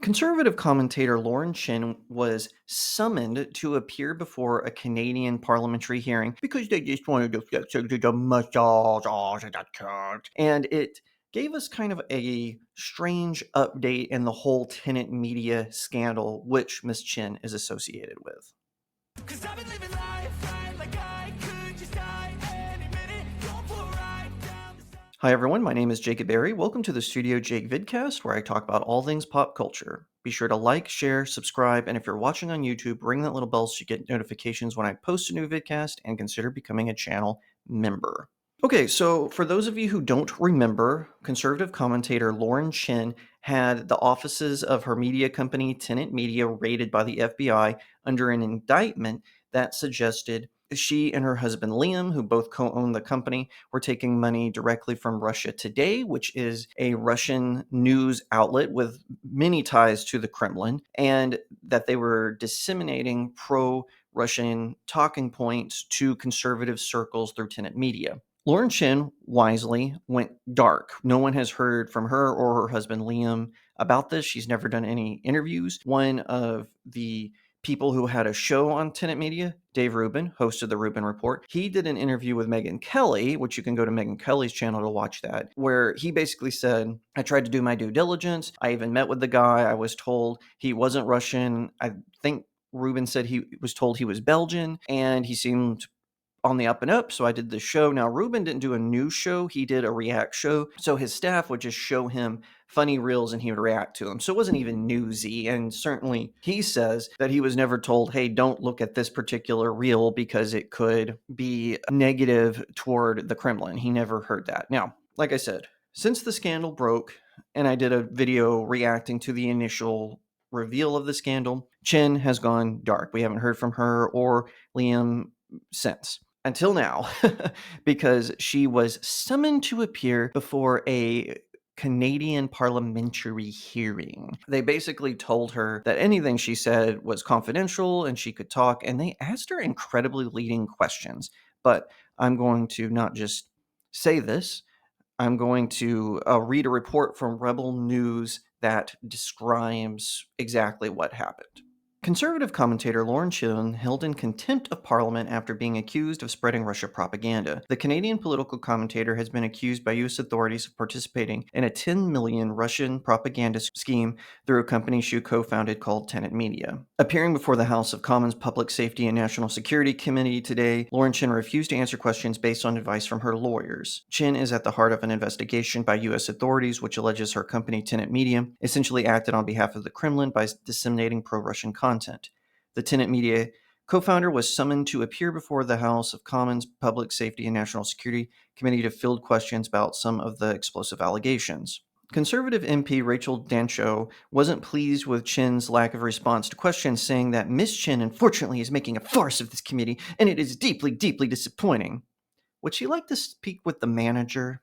Conservative commentator Lauren Chen was summoned to appear before a Canadian parliamentary hearing because they just wanted to fix the massage that cut. And it gave us kind of a strange update in the whole tenant media scandal, which Miss Chen is associated with. 'Cause I've been living life right like I could just die any minute. Going for a ride down the side. Hi everyone, my name is Jacob Berry. Welcome to the StudioJake vidcast where I talk about all things pop culture. Be sure to like, share, subscribe, and if you're watching on YouTube, ring that little bell so you get notifications when I post a new vidcast and consider becoming a channel member. Okay, so for those of you who don't remember, conservative commentator Lauren Chen had the offices of her media company, Tenant Media, raided by the FBI under an indictment that suggested she and her husband Liam, who both co-own the company, were taking money directly from Russia Today, which is a Russian news outlet with many ties to the Kremlin, and that they were disseminating pro-Russian talking points to conservative circles through Tenant Media. Lauren Chen wisely went dark. No one has heard from her or her husband Liam about this. She's never done any interviews. One of the people who had a show on Tenant Media, Dave Rubin, hosted the Rubin Report. He did an interview with Megyn Kelly, which you can go to Megyn Kelly's channel to watch that, where he basically said, I tried to do my due diligence. I even met with the guy. I was told he wasn't Russian. I think Rubin said he was told he was Belgian, and he seemed on the up and up, so I did the show. Now, Ruben didn't do a news show, he did a react show, so his staff would just show him funny reels and he would react to them. So it wasn't even newsy, and certainly he says that he was never told, hey, don't look at this particular reel because it could be negative toward the Kremlin. He never heard that. Now, like I said, since the scandal broke, and I did a video reacting to the initial reveal of the scandal, Chen has gone dark. We haven't heard from her or Liam since. Until now, because she was summoned to appear before a Canadian parliamentary hearing. They basically told her that anything she said was confidential and she could talk, and they asked her incredibly leading questions. But I'm going to not just say this, I'm going to read a report from Rebel News that describes exactly what happened. Conservative commentator Lauren Chen held in contempt of Parliament after being accused of spreading Russia propaganda. The Canadian political commentator has been accused by U.S. authorities of participating in a $10 million Russian propaganda scheme through a company she co-founded called Tenant Media. Appearing before the House of Commons Public Safety and National Security Committee today, Lauren Chen refused to answer questions based on advice from her lawyers. Chen is at the heart of an investigation by U.S. authorities which alleges her company Tenant Media essentially acted on behalf of the Kremlin by disseminating pro-Russian content. The Tenant Media co-founder was summoned to appear before the House of Commons Public Safety and National Security Committee to field questions about some of the explosive allegations. Conservative MP Rachel Dancho wasn't pleased with Chen's lack of response to questions, saying that Miss Chen unfortunately is making a farce of this committee, and it is deeply, deeply disappointing. Would she like to speak with the manager?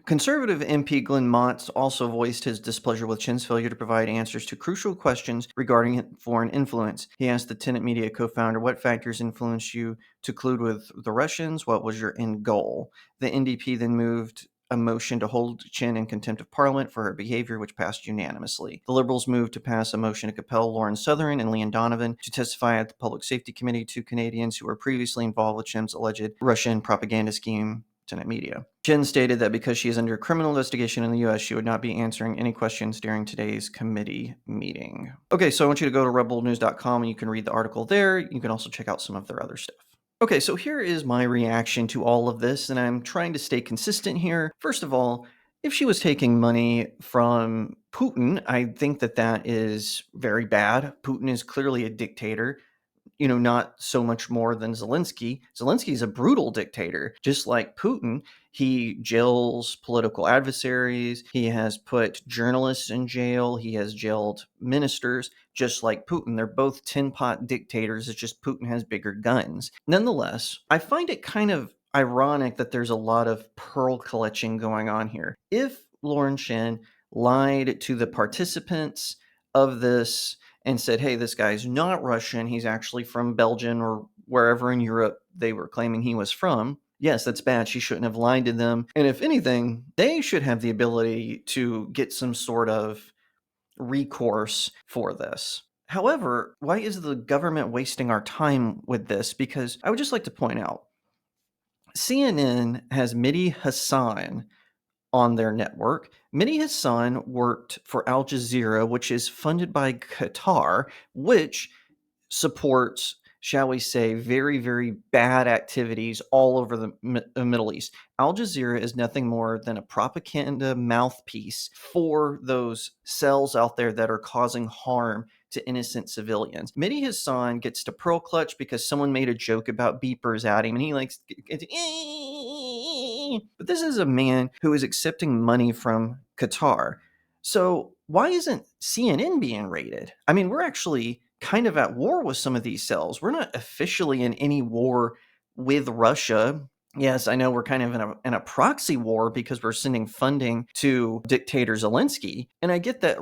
Conservative MP Glenn Motz also voiced his displeasure with Chen's failure to provide answers to crucial questions regarding foreign influence. He asked the Tenant Media co-founder, what factors influenced you to collude with the Russians? What was your end goal? The NDP then moved a motion to hold Chen in contempt of Parliament for her behavior, which passed unanimously. The Liberals moved to pass a motion to compel Lauren Southern and Leon Donovan to testify at the Public Safety Committee, two Canadians who were previously involved with Chen's alleged Russian propaganda scheme. Tenant Media. Chen stated that because she is under criminal investigation in the U.S., she would not be answering any questions during today's committee meeting. Okay, so I want you to go to rebelnews.com and you can read the article there. You can also check out some of their other stuff. Okay, so here is my reaction to all of this, and I'm trying to stay consistent here. First of all, if she was taking money from Putin, I think that that is very bad. Putin is clearly a dictator. Not so much more than Zelensky. Zelensky is a brutal dictator. Just like Putin, he jails political adversaries. He has put journalists in jail. He has jailed ministers, just like Putin. They're both tin pot dictators. It's just Putin has bigger guns. Nonetheless, I find it kind of ironic that there's a lot of pearl clutching going on here. If Lauren Chen lied to the participants of this and said, hey, this guy's not Russian, he's actually from Belgium or wherever in Europe they were claiming he was from, yes, that's bad. She shouldn't have lied to them. And if anything, they should have the ability to get some sort of recourse for this. However, why is the government wasting our time with this? Because I would just like to point out CNN has Mehdi Hassan on their network. Mehdi Hassan worked for Al Jazeera, which is funded by Qatar, which supports, shall we say, very, very bad activities all over the Middle East. Al Jazeera is nothing more than a propaganda mouthpiece for those cells out there that are causing harm to innocent civilians. Mehdi Hassan gets to pearl clutch because someone made a joke about beepers at him, and he likes. But this is a man who is accepting money from Qatar. So why isn't CNN being raided? I mean, we're actually kind of at war with some of these cells. We're not officially in any war with Russia. Yes, I know we're kind of in a proxy war because we're sending funding to dictator Zelensky. And I get that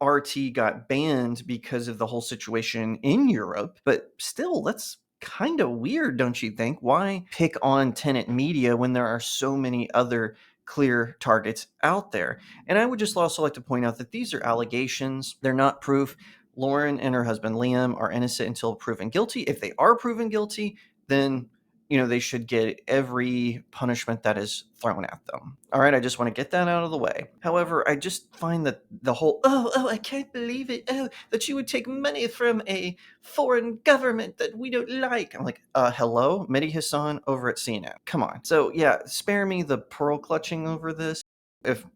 RT got banned because of the whole situation in Europe, but still, that's kind of weird, don't you think? Why pick on tenant media when there are so many other clear targets out there? And I would just also like to point out that these are allegations, they're not proof. Lauren and her husband Liam are innocent until proven guilty. If they are proven guilty, then they should get every punishment that is thrown at them. All right, I just want to get that out of the way. However, I just find that the whole I can't believe it. Oh, that you would take money from a foreign government that we don't like. I'm like, hello, Mehdi Hassan over at CNN. Come on. So yeah, spare me the pearl clutching over this. If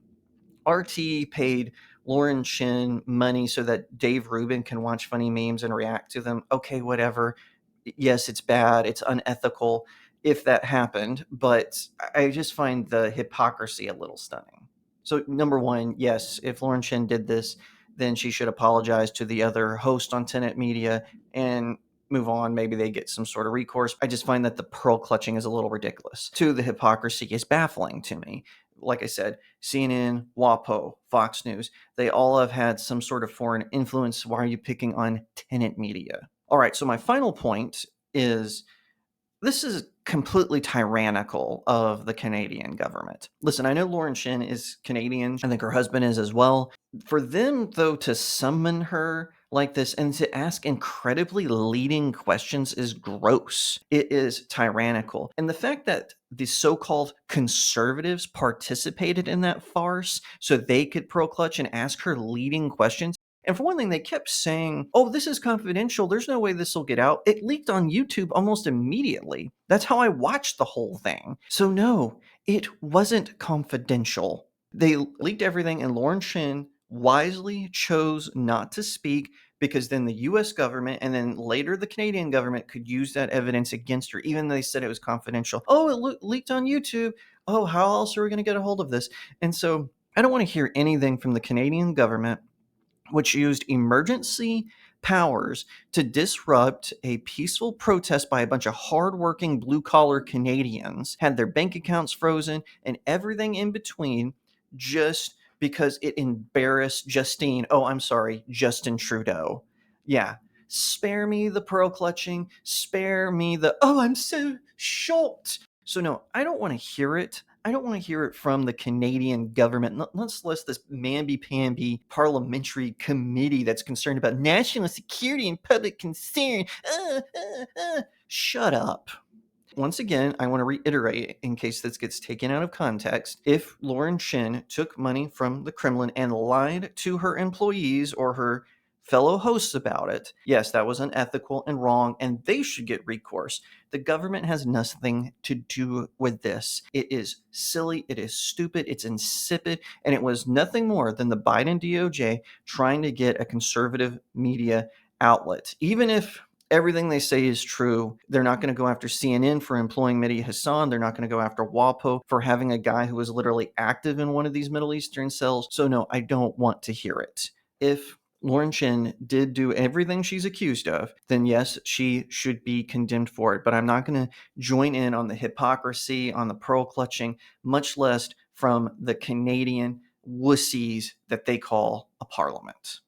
RT paid Lauren Chen money so that Dave Rubin can watch funny memes and react to them. Okay, whatever. Yes, it's bad. It's unethical if that happened, but I just find the hypocrisy a little stunning. So, number one, yes, if Lauren Chen did this, then she should apologize to the other host on Tenet Media and move on. Maybe they get some sort of recourse. I just find that the pearl clutching is a little ridiculous. Two, the hypocrisy is baffling to me. Like I said, CNN, WAPO, Fox News, they all have had some sort of foreign influence. Why are you picking on tenant media? All right, so my final point is this is completely tyrannical of the Canadian government. Listen, I know Lauren Chen is Canadian. I think her husband is as well. For them, though, to summon her like this and to ask incredibly leading questions is gross. It is tyrannical. And the fact that the so-called conservatives participated in that farce so they could pearl clutch and ask her leading questions. And for one thing, they kept saying, oh, this is confidential. There's no way this will get out. It leaked on YouTube almost immediately. That's how I watched the whole thing. So, no, it wasn't confidential. They leaked everything, and Lauren Shin wisely chose not to speak because then the US government and then later the Canadian government could use that evidence against her, even though they said it was confidential. Oh, it leaked on YouTube. Oh, how else are we going to get a hold of this? And so I don't want to hear anything from the Canadian government, which used emergency powers to disrupt a peaceful protest by a bunch of hardworking blue collar Canadians, had their bank accounts frozen and everything in between just because it embarrassed Justin Trudeau. Yeah. Spare me the pearl clutching. Spare me the, oh, I'm so shocked. So, no, I don't want to hear it. I don't want to hear it from the Canadian government, much less this mamby-pamby parliamentary committee that's concerned about national security and public concern. Shut up. Once again, I want to reiterate, in case this gets taken out of context, if Lauren Shin took money from the Kremlin and lied to her employees or her fellow hosts about it, yes, that was unethical and wrong, and they should get recourse. The government has nothing to do with this. It is silly, it is stupid, it's insipid, and it was nothing more than the Biden DOJ trying to get a conservative media outlet. Even if everything they say is true, they're not going to go after CNN for employing Mehdi Hassan. They're not going to go after WAPO for having a guy who was literally active in one of these Middle Eastern cells. So no, I don't want to hear it. If Lauren Chen did do everything she's accused of, then yes, she should be condemned for it. But I'm not going to join in on the hypocrisy, on the pearl clutching, much less from the Canadian wussies that they call a parliament.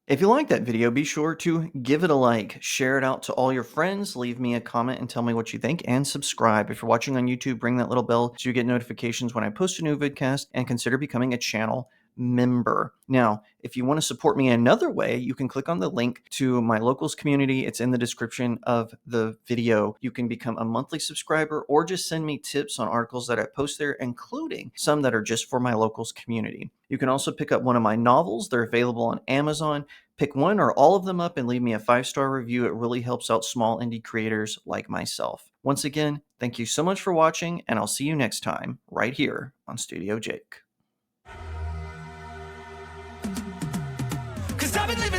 If you like that video, be sure to give it a like, share it out to all your friends, leave me a comment and tell me what you think, and subscribe. If you're watching on YouTube, ring that little bell so you get notifications when I post a new vidcast, and consider becoming a channel member. Now, if you want to support me another way, you can click on the link to my locals community. It's in the description of the video. You can become a monthly subscriber or just send me tips on articles that I post there, including some that are just for my locals community. You can also pick up one of my novels. They're available on Amazon. Pick one or all of them up and leave me a 5-star review. It really helps out small indie creators like myself. Once again, thank you so much for watching, and I'll see you next time right here on Studio Jake. 'Cause I've been living